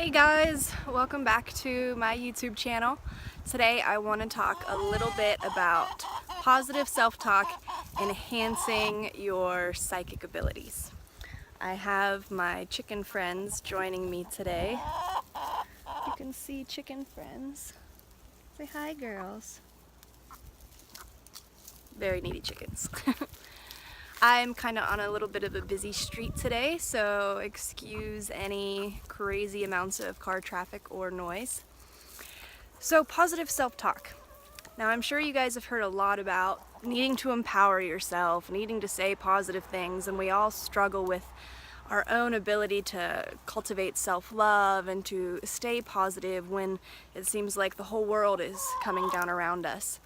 Hey guys, welcome back to my YouTube channel. Today I want to talk a little bit about positive self-talk enhancing your psychic abilities. I have my chicken friends joining me today. You can see chicken friends. Say hi, girls. Very needy chickens. I'm kind of on a little bit of a busy street today, so excuse any crazy amounts of car traffic or noise. So, positive self-talk. Now, I'm sure you guys have heard a lot about needing to empower yourself, needing to say positive things, and we all struggle with our own ability to cultivate self-love and to stay positive when it seems like the whole world is coming down around us.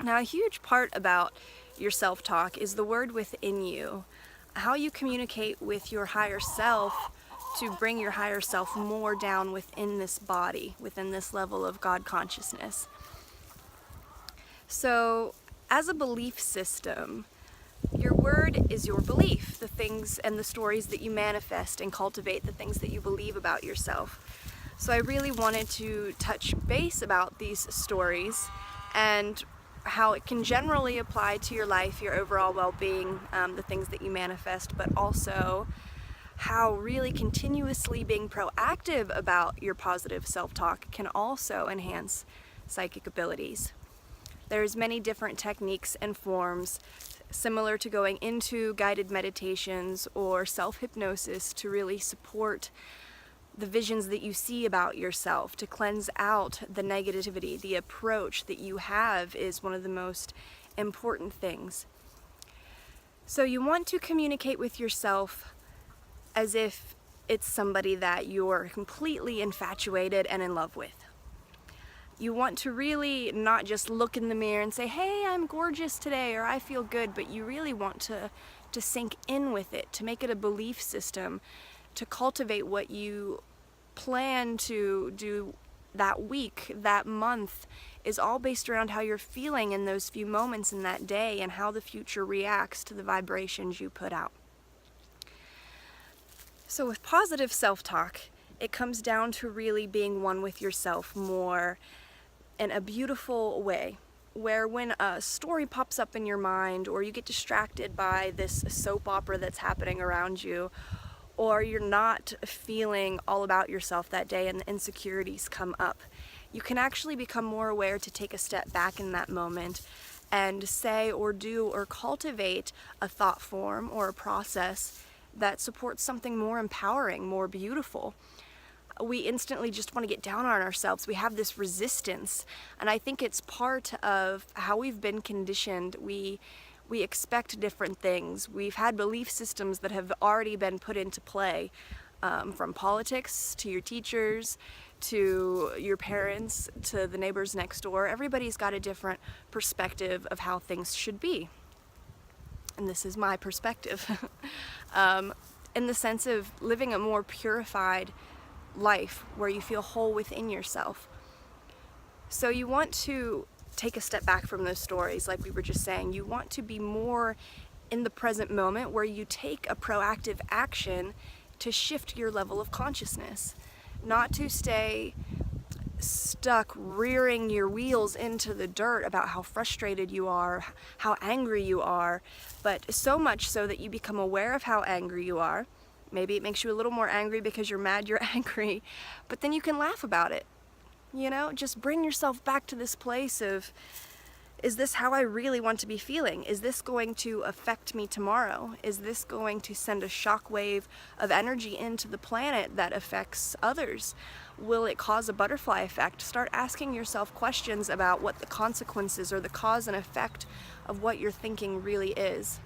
Now, a huge part about your self-talk is the word within you, how you communicate with your higher self to bring your higher self more down within this body, within this level of God consciousness. So, as a belief system, your word is your belief, the things and the stories that you manifest and cultivate, the things that you believe about yourself. So I really wanted to touch base about these stories and how it can generally apply to your life, your overall well-being, the things that you manifest, but also how really continuously being proactive about your positive self-talk can also enhance psychic abilities. There's many different techniques and forms similar to going into guided meditations or self-hypnosis to really support the visions that you see about yourself, to cleanse out the negativity. The approach that you have is one of the most important things. So you want to communicate with yourself as if it's somebody that you're completely infatuated and in love with. You want to really not just look in the mirror and say, hey, I'm gorgeous today, or I feel good, but you really want to sink in with it, to make it a belief system, to cultivate what you plan to do that week, that month, is all based around how you're feeling in those few moments in that day and how the future reacts to the vibrations you put out. So with positive self-talk, it comes down to really being one with yourself more in a beautiful way, where when a story pops up in your mind or you get distracted by this soap opera that's happening around you, or you're not feeling all about yourself that day and the insecurities come up, you can actually become more aware to take a step back in that moment and say or do or cultivate a thought form or a process that supports something more empowering, more beautiful. We instantly just want to get down on ourselves. We have this resistance, and I think it's part of how we've been conditioned. We expect different things. We've had belief systems that have already been put into play, from politics to your teachers to your parents to the neighbors next door. Everybody's got a different perspective of how things should be. And this is my perspective. In the sense of living a more purified life where you feel whole within yourself. So you want to take a step back from those stories, like we were just saying. You want to be more in the present moment where you take a proactive action to shift your level of consciousness, not to stay stuck rearing your wheels into the dirt about how frustrated you are, how angry you are, but so much so that you become aware of how angry you are. Maybe it makes you a little more angry because you're mad you're angry, but then you can laugh about it. You know, just bring yourself back to this place of, is this how I really want to be feeling? Is this going to affect me tomorrow? Is this going to send a shockwave of energy into the planet that affects others? Will it cause a butterfly effect? Start asking yourself questions about what the consequences or the cause and effect of what you're thinking really is.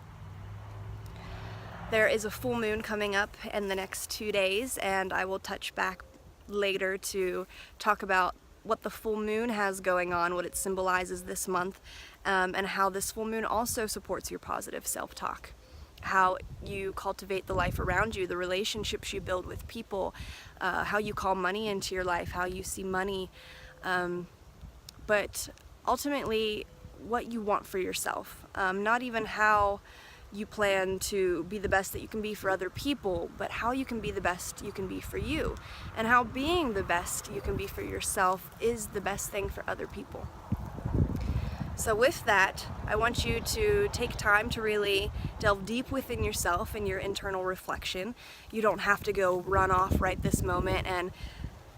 There is a full moon coming up in the next 2 days, and I will touch back later to talk about what the full moon has going on, what it symbolizes this month, and how this full moon also supports your positive self-talk, how you cultivate the life around you, the relationships you build with people, how you call money into your life, how you see money, but ultimately what you want for yourself, not even how you plan to be the best that you can be for other people, but how you can be the best you can be for you, and how being the best you can be for yourself is the best thing for other people. So with that, I want you to take time to really delve deep within yourself and your internal reflection. You don't have to go run off right this moment and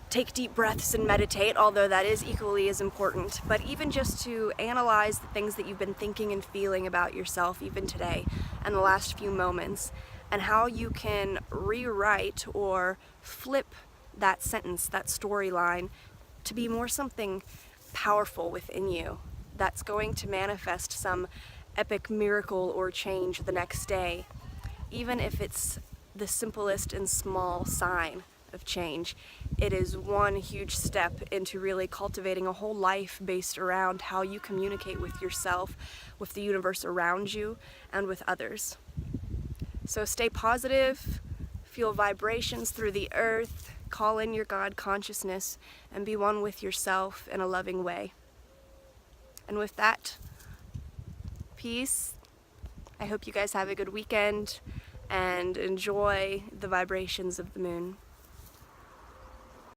take deep breaths and meditate, although that is equally as important. But even just to analyze the things that you've been thinking and feeling about yourself even today and the last few moments, and how you can rewrite or flip that sentence, that storyline, to be more something powerful within you that's going to manifest some epic miracle or change the next day. Even if it's the simplest and small sign of change, it is one huge step into really cultivating a whole life based around how you communicate with yourself, with the universe around you, and with others. So stay positive, feel vibrations through the earth, call in your God consciousness, and be one with yourself in a loving way. And with that, peace. I hope you guys have a good weekend and enjoy the vibrations of the moon.